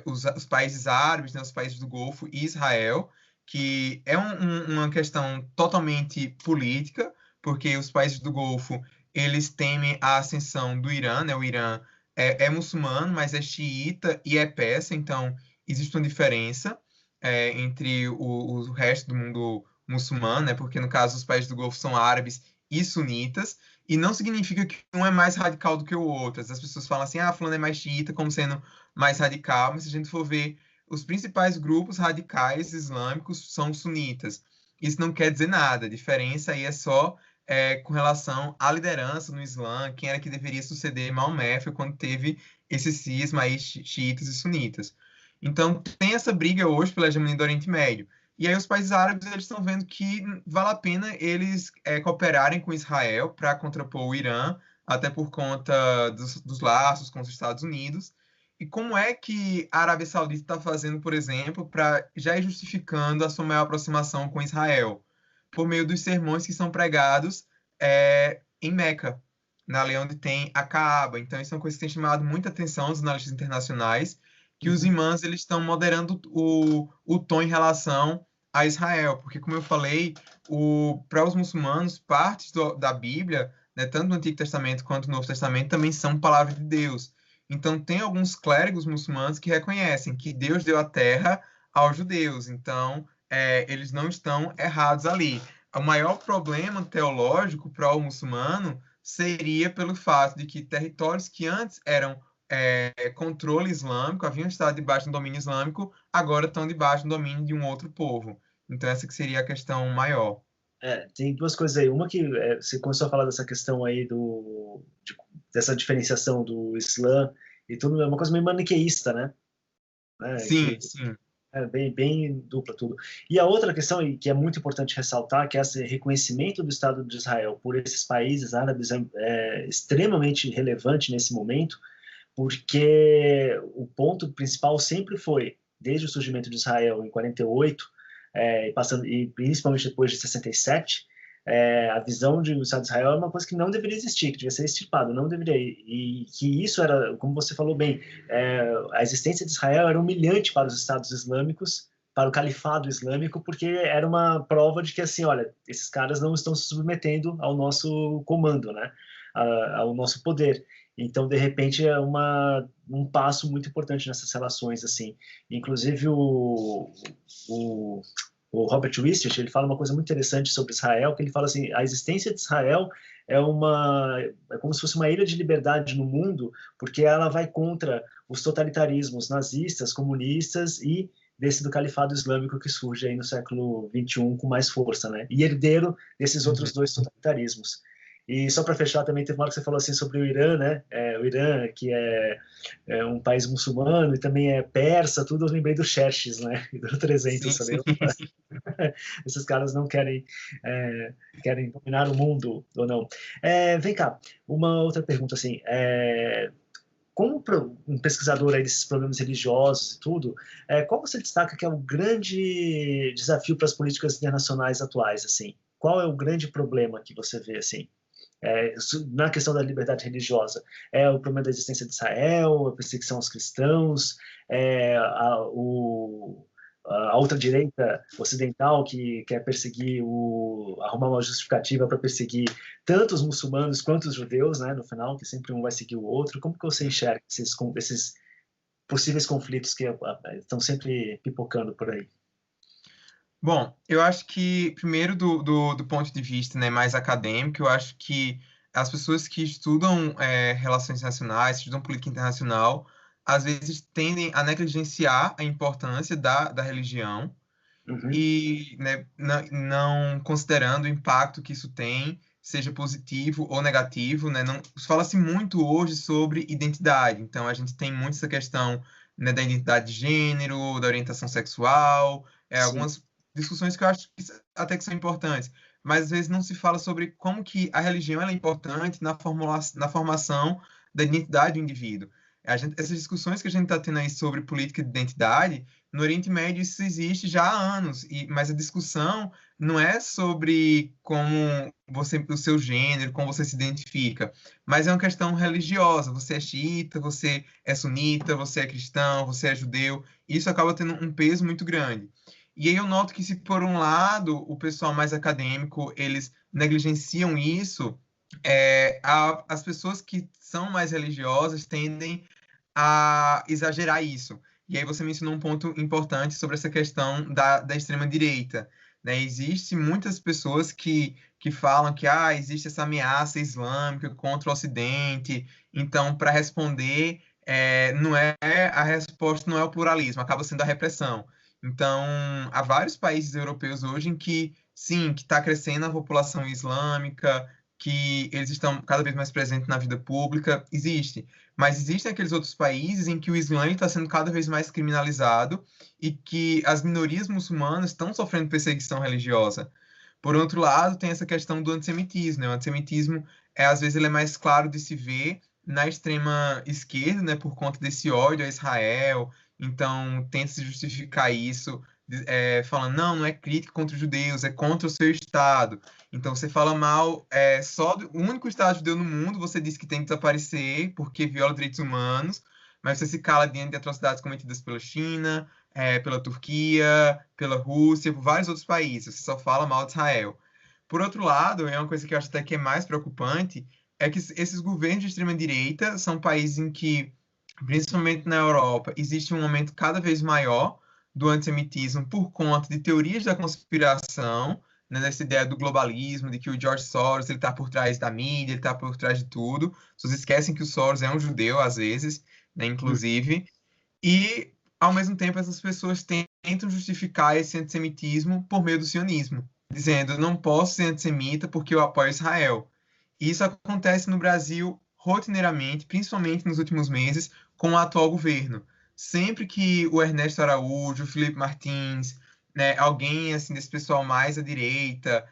os países árabes, né, os países do Golfo e Israel, que é uma questão totalmente política, porque os países do Golfo eles temem a ascensão do Irã, né? O Irã é muçulmano, mas é xiita e é persa, então existe uma diferença entre o resto do mundo muçulmano, né? Porque no caso os países do Golfo são árabes e sunitas, e não significa que um é mais radical do que o outro. As pessoas falam assim, fulano é mais xiita, como sendo mais radical, mas se a gente for ver, os principais grupos radicais islâmicos são sunitas. Isso não quer dizer nada, a diferença aí é só com relação à liderança no Islã, quem era que deveria suceder Maomé, foi quando teve esse cisma aí, xiitas e sunitas. Então, tem essa briga hoje pela hegemonia do Oriente Médio. E aí os países árabes eles estão vendo que vale a pena eles cooperarem com Israel para contrapor o Irã, até por conta dos laços com os Estados Unidos. E como é que a Arábia Saudita está fazendo, por exemplo, para já ir justificando a sua maior aproximação com Israel? Por meio dos sermões que são pregados em Meca, na lei onde tem a Caaba. Então, isso é uma coisa que tem chamado muita atenção dos analistas internacionais, que os imãs eles estão moderando o tom em relação a Israel, porque, como eu falei, para os muçulmanos, partes da Bíblia, né, tanto no Antigo Testamento quanto no Novo Testamento, também são palavra de Deus. Então, tem alguns clérigos muçulmanos que reconhecem que Deus deu a terra aos judeus, então eles não estão errados ali. O maior problema teológico para o muçulmano seria pelo fato de que territórios que antes eram controle islâmico, haviam estado debaixo do domínio islâmico, agora estão debaixo do domínio de um outro povo. Então, essa que seria a questão maior. Tem duas coisas aí. Uma que você começou a falar dessa questão aí dessa diferenciação do Islã e tudo, é uma coisa meio maniqueísta, né? Sim, sim. É bem dupla tudo. E a outra questão, e que é muito importante ressaltar, que é esse reconhecimento do Estado de Israel por esses países árabes é extremamente relevante nesse momento, porque o ponto principal sempre foi, desde o surgimento de Israel em 48, e principalmente depois de 67, a visão de o Estado de Israel é uma coisa que não deveria existir, que devia ser extirpado, não deveria. E que isso era, como você falou bem, a existência de Israel era humilhante para os Estados islâmicos, para o califado islâmico, porque era uma prova de que, assim, olha, esses caras não estão se submetendo ao nosso comando, né? Ao nosso poder. Então, de repente, é um passo muito importante nessas relações, assim. Inclusive, o Robert Wistrich, ele fala uma coisa muito interessante sobre Israel, que ele fala assim, a existência de Israel é como se fosse uma ilha de liberdade no mundo, porque ela vai contra os totalitarismos nazistas, comunistas e desse do califado islâmico que surge aí no século XXI com mais força, né? E herdeiro desses outros dois totalitarismos. E só para fechar, também teve uma hora que você falou assim sobre o Irã, né? O Irã, que é um país muçulmano e também é persa, tudo, eu lembrei do Xerxes, né? E do 300 também. Esses caras não querem dominar o mundo, ou não. Vem cá, uma outra pergunta, assim, como um pesquisador aí desses problemas religiosos e tudo, qual você destaca que é o grande desafio para as políticas internacionais atuais, assim? Qual é o grande problema que você vê, assim? Na questão da liberdade religiosa, o problema da existência de Israel, a perseguição aos cristãos, a ultradireita ocidental que quer arrumar uma justificativa para perseguir tanto os muçulmanos quanto os judeus, né, no final, que sempre um vai seguir o outro. Como que você enxerga esses possíveis conflitos que estão sempre pipocando por aí? Bom, eu acho que, primeiro, do ponto de vista, né, mais acadêmico, eu acho que as pessoas que estudam relações internacionais, estudam política internacional, às vezes tendem a negligenciar a importância da religião Uhum. e, né, não considerando o impacto que isso tem, seja positivo ou negativo, né? Não, fala-se muito hoje sobre identidade, então a gente tem muito essa questão, né, da identidade de gênero, da orientação sexual, Sim. algumas discussões que eu acho que até que são importantes, mas às vezes não se fala sobre como que a religião ela é importante na formação da identidade do indivíduo. Essas discussões que a gente está tendo aí sobre política de identidade, no Oriente Médio isso existe já há anos, mas a discussão não é sobre o seu gênero, como você se identifica, mas é uma questão religiosa. Você é xiita, você é sunita, você é cristão, você é judeu. Isso acaba tendo um peso muito grande. E aí eu noto que se por um lado o pessoal mais acadêmico eles negligenciam isso, as pessoas que são mais religiosas tendem a exagerar isso. E aí você mencionou um ponto importante sobre essa questão da extrema-direita, né? Existem muitas pessoas que falam que existe essa ameaça islâmica contra o Ocidente, então, para responder, a resposta não é o pluralismo, acaba sendo a repressão. Então, há vários países europeus hoje em que, sim, que está crescendo a população islâmica, que eles estão cada vez mais presentes na vida pública, existe. Mas existem aqueles outros países em que o Islã está sendo cada vez mais criminalizado e que as minorias muçulmanas estão sofrendo perseguição religiosa. Por outro lado, tem essa questão do antissemitismo, né? O antissemitismo, às vezes, ele é mais claro de se ver na extrema esquerda, né? Por conta desse ódio a Israel. Então, tenta se justificar isso, falando, não, não é crítica contra os judeus, é contra o seu Estado. Então, você fala mal só do o único Estado judeu no mundo, você diz que tem que desaparecer porque viola direitos humanos, mas você se cala diante de atrocidades cometidas pela China, pela Turquia, pela Rússia, por vários outros países. Você só fala mal de Israel. Por outro lado, é uma coisa que eu acho até que é mais preocupante, é que esses governos de extrema-direita são países em que, principalmente na Europa, existe um aumento cada vez maior do antissemitismo por conta de teorias da conspiração, né, dessa ideia do globalismo, de que o George Soros ele está por trás da mídia, ele está por trás de tudo. Vocês esquecem que o Soros é um judeu, às vezes, né, inclusive. E, ao mesmo tempo, essas pessoas tentam justificar esse antissemitismo por meio do sionismo, dizendo, não posso ser antissemita porque eu apoio Israel. E isso acontece no Brasil rotineiramente, principalmente nos últimos meses, com o atual governo. Sempre que o Ernesto Araújo, o Felipe Martins, né, alguém assim desse pessoal mais à direita,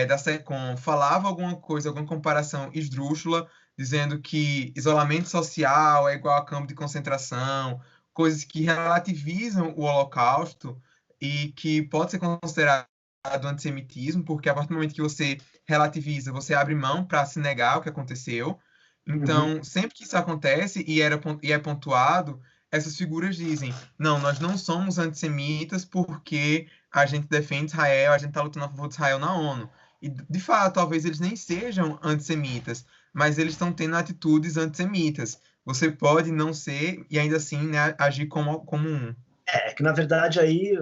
da SECOM, falava alguma coisa, alguma comparação esdrúxula, dizendo que isolamento social é igual a campo de concentração, coisas que relativizam o Holocausto e que pode ser considerado antissemitismo, porque a partir do momento que você relativiza, você abre mão para se negar o que aconteceu. Então, sempre que isso acontece e é pontuado, essas figuras dizem: não, nós não somos antissemitas porque a gente defende Israel, a gente está lutando a favor de Israel na ONU. E, de fato, talvez eles nem sejam antissemitas, mas eles estão tendo atitudes antissemitas. Você pode não ser e ainda assim, né, agir como um. Que na verdade aí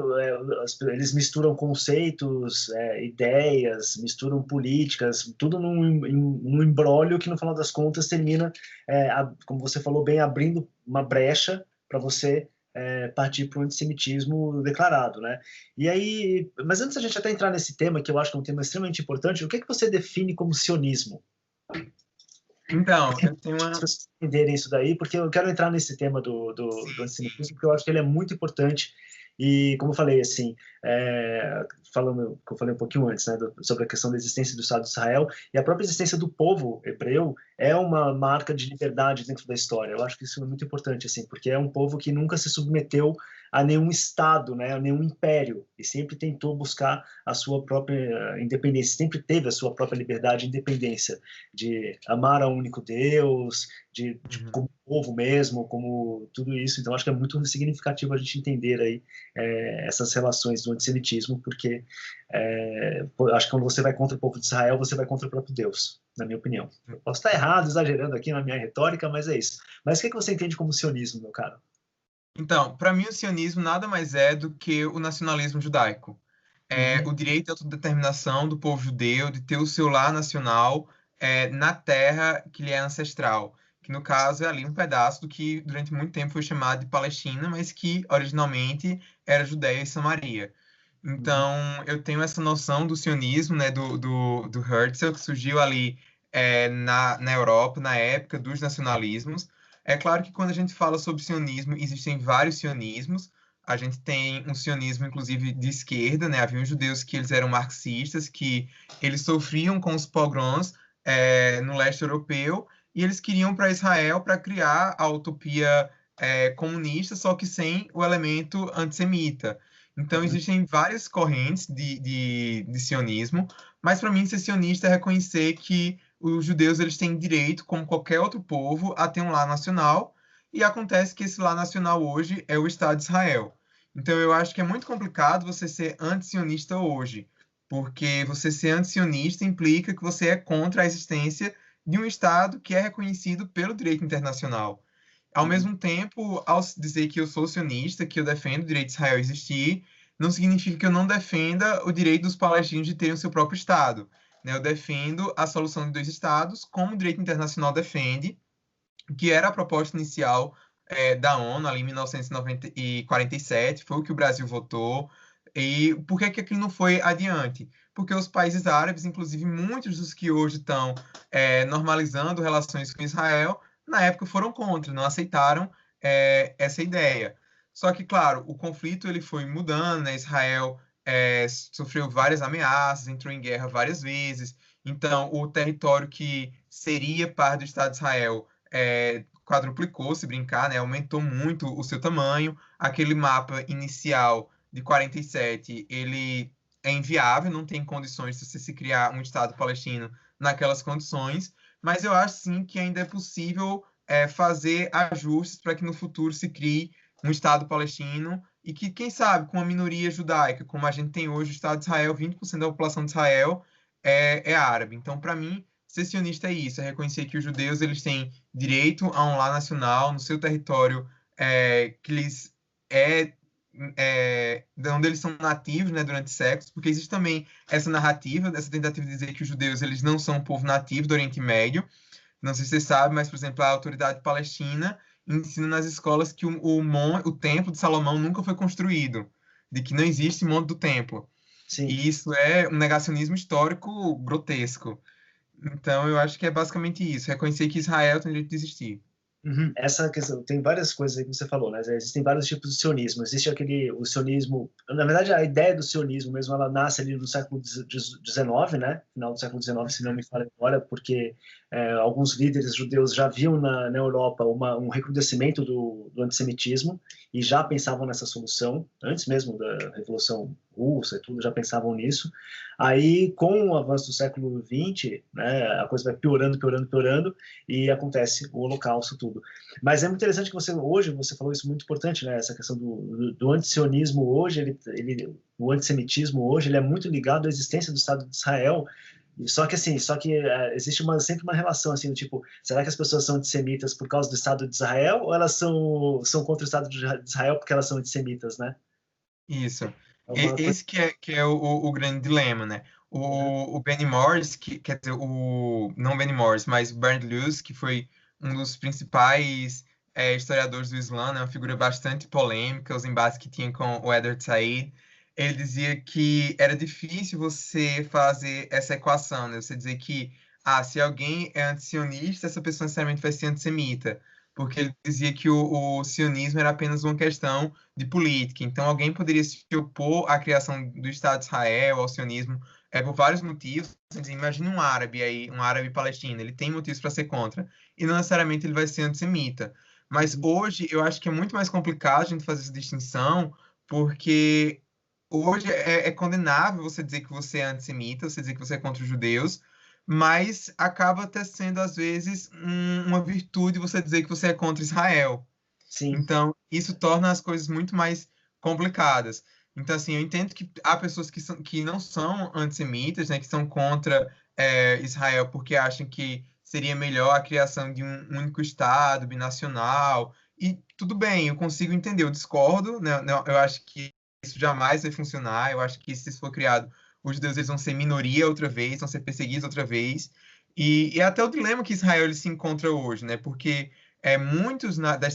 eles misturam conceitos, ideias, misturam políticas, tudo num imbróglio que no final das contas termina, como você falou bem, abrindo uma brecha para você partir para o antissemitismo declarado, né? E aí, mas antes da gente até entrar nesse tema, que eu acho que é um tema extremamente importante, o que é que você define como sionismo? Então, eu tenho uma. As pessoas entenderem isso daí, porque eu quero entrar nesse tema do antissemitismo, porque eu acho que ele é muito importante. E, como eu falei, assim, falando, que eu falei um pouquinho antes, né, sobre a questão da existência do Estado de Israel, e a própria existência do povo hebreu é uma marca de liberdade dentro da história. Eu acho que isso é muito importante, assim, porque é um povo que nunca se submeteu a nenhum Estado, né, a nenhum império, e sempre tentou buscar a sua própria independência, sempre teve a sua própria liberdade e independência, de amar ao único Deus, como povo mesmo, como tudo isso. Então, acho que é muito significativo a gente entender aí essas relações do antissemitismo, porque acho que quando você vai contra o povo de Israel, você vai contra o próprio Deus, na minha opinião. Eu posso estar errado, exagerando aqui na minha retórica, mas é isso. Mas o que você entende como sionismo, meu caro? Então, para mim, o sionismo nada mais é do que o nacionalismo judaico. O direito à autodeterminação do povo judeu de ter o seu lar nacional na terra que lhe é ancestral, que no caso é ali um pedaço do que durante muito tempo foi chamado de Palestina, mas que originalmente era Judéia e Samaria. Então, eu tenho essa noção do sionismo, né, do Herzl, que surgiu ali na Europa, na época dos nacionalismos. É claro que quando a gente fala sobre sionismo, existem vários sionismos. A gente tem um sionismo, inclusive, de esquerda, né? Havia judeus que eles eram marxistas, que eles sofriam com os pogroms no leste europeu, e eles queriam para Israel para criar a utopia comunista, só que sem o elemento antissemita. Então, existem várias correntes de sionismo, mas para mim, ser sionista é reconhecer que os judeus eles têm direito, como qualquer outro povo, a ter um lar nacional, e acontece que esse lar nacional hoje é o Estado de Israel. Então, eu acho que é muito complicado você ser anti-sionista hoje, porque você ser anti-sionista implica que você é contra a existência de um Estado que é reconhecido pelo direito internacional. Ao mesmo tempo, ao dizer que eu sou sionista, que eu defendo o direito de Israel existir, não significa que eu não defenda o direito dos palestinos de terem o seu próprio Estado, né? Eu defendo a solução de dois Estados, como o direito internacional defende, que era a proposta inicial da ONU, ali em 1947, foi o que o Brasil votou. E por que que aquilo não foi adiante? Porque os países árabes, inclusive muitos dos que hoje estão normalizando relações com Israel, na época foram contra, não aceitaram essa ideia. Só que, claro, o conflito ele foi mudando, né? Israel sofreu várias ameaças, entrou em guerra várias vezes. Então, o território que seria parte do Estado de Israel quadruplicou, se brincar, né? Aumentou muito o seu tamanho. Aquele mapa inicial de 47, ele é inviável, não tem condições de você se criar um Estado palestino naquelas condições, mas eu acho sim que ainda é possível fazer ajustes para que no futuro se crie um Estado palestino e que, quem sabe, com a minoria judaica, como a gente tem hoje o Estado de Israel, 20% da população de Israel é árabe. Então, para mim, ser sionista é isso, é reconhecer que os judeus eles têm direito a um lar nacional no seu território que lhes de onde eles são nativos, né, durante séculos, porque existe também essa narrativa, essa tentativa de dizer que os judeus eles não são um povo nativo do Oriente Médio. Não sei se você sabe, mas, por exemplo, a autoridade palestina ensina nas escolas que o Templo de Salomão nunca foi construído, de que não existe Monte do Templo. Sim. E isso é um negacionismo histórico grotesco. Então, eu acho que é basicamente isso, reconhecer que Israel tem direito de existir. Uhum. Essa questão, tem várias coisas aí que você falou, né? Existem vários tipos de sionismo. Existe o sionismo, na verdade, a ideia do sionismo mesmo, ela nasce ali no século XIX, né? Final do século XIX, se não me falha a memória, porque alguns líderes judeus já viam na Europa um recrudescimento do antissemitismo e já pensavam nessa solução, antes mesmo da Revolução Russa e tudo, já pensavam nisso. Aí, com o avanço do século XX, né, a coisa vai piorando, piorando, piorando, e acontece o Holocausto, tudo. Mas é muito interessante que hoje você falou isso muito importante, né? Essa questão do antisionismo hoje, o antissemitismo hoje, ele é muito ligado à existência do Estado de Israel. Só que assim, existe sempre uma relação assim, do tipo, será que as pessoas são antissemitas por causa do Estado de Israel ou elas são contra o Estado de Israel porque elas são antissemitas, né? Isso. É uma coisa. Esse que é o grande dilema, né? O Benny Morris, quer dizer, não Benny Morris, mas o Bernd Lewis, que foi um dos principais historiadores do Islã, né? Uma figura bastante polêmica, os embates que tinha com o Edward Said, ele dizia que era difícil você fazer essa equação, né? Você dizer que, se alguém é antisionista, essa pessoa necessariamente vai ser antissemita, porque ele dizia que o sionismo era apenas uma questão de política. Então, alguém poderia se opor à criação do Estado de Israel, ao sionismo, por vários motivos. Imagina um árabe aí, um árabe palestino, ele tem motivos para ser contra, e não necessariamente ele vai ser antissemita. Mas hoje eu acho que é muito mais complicado a gente fazer essa distinção, porque hoje é condenável você dizer que você é antissemita, você dizer que você é contra os judeus, mas acaba até sendo, às vezes, uma virtude você dizer que você é contra Israel. Sim. Então, isso torna as coisas muito mais complicadas. Então, assim, eu entendo que há pessoas que não são antissemitas, né, que são contra Israel porque acham que seria melhor a criação de um único Estado, binacional. E tudo bem, eu consigo entender, eu discordo, né, eu acho que isso jamais vai funcionar. Eu acho que se isso for criado, os judeus eles vão ser minoria outra vez, vão ser perseguidos outra vez. E é até o dilema que Israel ele se encontra hoje, né? Porque muitos da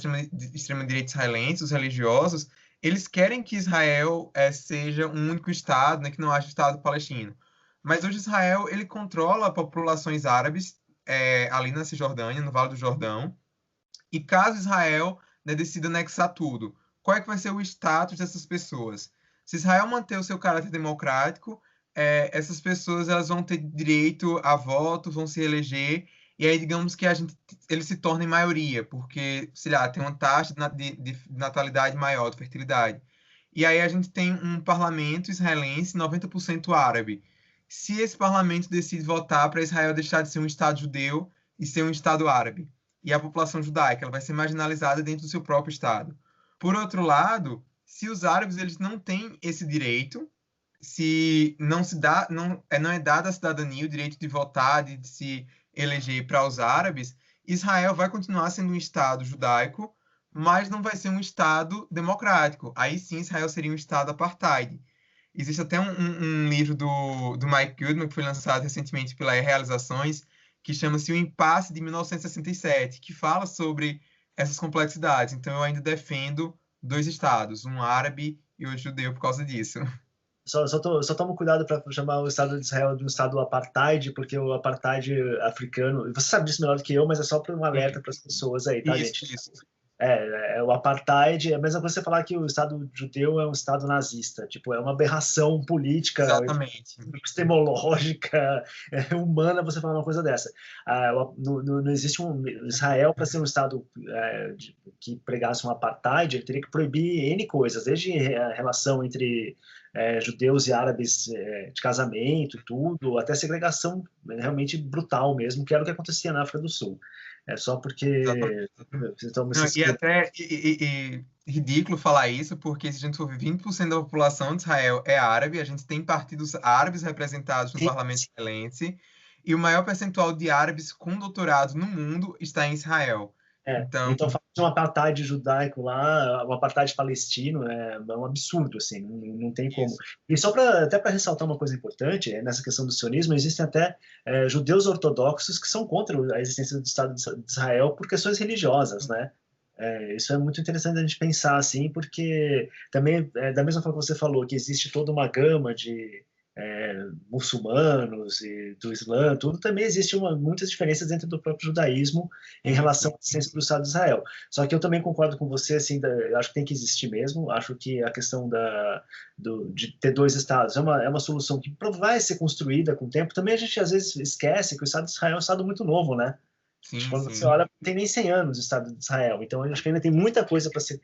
extrema-direita israelense, os religiosos, eles querem que Israel seja um único Estado, né, que não haja Estado palestino. Mas hoje Israel ele controla populações árabes ali na Cisjordânia, no Vale do Jordão, e caso Israel, né, decida anexar tudo, qual é que vai ser o status dessas pessoas? Se Israel manter o seu caráter democrático, essas pessoas elas vão ter direito a voto, vão se eleger, e aí digamos que eles se tornem maioria, porque, sei lá, tem uma taxa de natalidade maior, de fertilidade. E aí a gente tem um parlamento israelense 90% árabe. Se esse parlamento decide votar para Israel deixar de ser um Estado judeu e ser um Estado árabe, e a população judaica ela vai ser marginalizada dentro do seu próprio Estado. Por outro lado, se os árabes eles não têm esse direito, se não se dá, não é dada a cidadania, o direito de votar, de se eleger para os árabes, Israel vai continuar sendo um Estado judaico, mas não vai ser um Estado democrático. Aí sim, Israel seria um Estado apartheid. Existe até um livro do Mike Goodman, que foi lançado recentemente pela Realizações, que chama-se O Impasse de 1967, que fala sobre essas complexidades. Então, eu ainda defendo dois estados, um árabe e outro judeu por causa disso. Só tomo cuidado para chamar o Estado de Israel de um Estado apartheid, porque o apartheid africano, você sabe disso melhor do que eu, mas é só para um alerta para as pessoas aí, tá, gente? Isso. O apartheid é a mesma coisa que você falar que o Estado judeu é um Estado nazista. Tipo, é uma aberração política, Exatamente. epistemológica, humana você falar uma coisa dessa. Não existe Israel, para ser um Estado que pregasse um apartheid, ele teria que proibir N coisas, desde a relação entre judeus e árabes de casamento, tudo, até segregação realmente brutal mesmo, que era o que acontecia na África do Sul. É só porque não, e até ridículo falar isso, porque se a gente for ver 20% da população de Israel é árabe, a gente tem partidos árabes representados no parlamento israelense, e o maior percentual de árabes com doutorado no mundo está em Israel. Então fazer um apartheid judaico lá, um apartheid palestino, é um absurdo, assim, não tem como. Isso. E só até para ressaltar uma coisa importante, nessa questão do sionismo, existem até judeus ortodoxos que são contra a existência do Estado de Israel por questões religiosas, né? Isso é muito interessante a gente pensar, assim, porque também, da mesma forma que você falou, que existe toda uma gama de muçulmanos e do Islã, tudo, também existe muitas diferenças dentro do próprio judaísmo em relação à existência do Estado de Israel. Só que eu também concordo com você, assim, acho que tem que existir mesmo, acho que a questão de ter dois Estados é uma solução que vai ser construída com o tempo. Também a gente às vezes esquece que o Estado de Israel é um Estado muito novo, né? Quando você olha, não tem nem 100 anos o Estado de Israel, então acho que ainda tem muita coisa para ser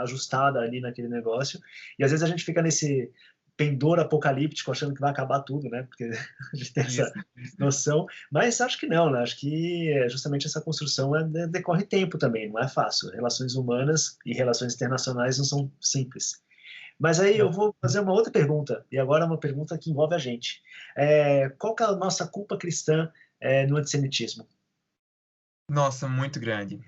ajustada ali naquele negócio, e às vezes a gente fica nesse pendor apocalíptico, achando que vai acabar tudo, né? Porque a gente tem essa noção, mas acho que não, né? Acho que justamente essa construção decorre tempo também, não é fácil. Relações humanas e relações internacionais não são simples. Mas aí eu vou fazer uma outra pergunta, e agora uma pergunta que envolve a gente. Qual que é a nossa culpa cristã no antissemitismo? Nossa, muito grande.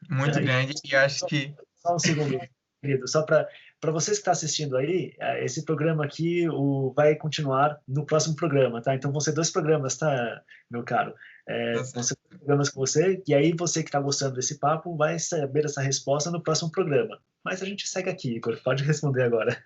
Muito grande, e acho que... Só um segundo, querido, só para vocês que estão assistindo aí, esse programa aqui vai continuar no próximo programa, tá? Então vão ser 2 programas, tá, meu caro? Vão ser 2 programas com você, e aí você que está gostando desse papo vai saber essa resposta no próximo programa. Mas a gente segue aqui, Igor, pode responder agora.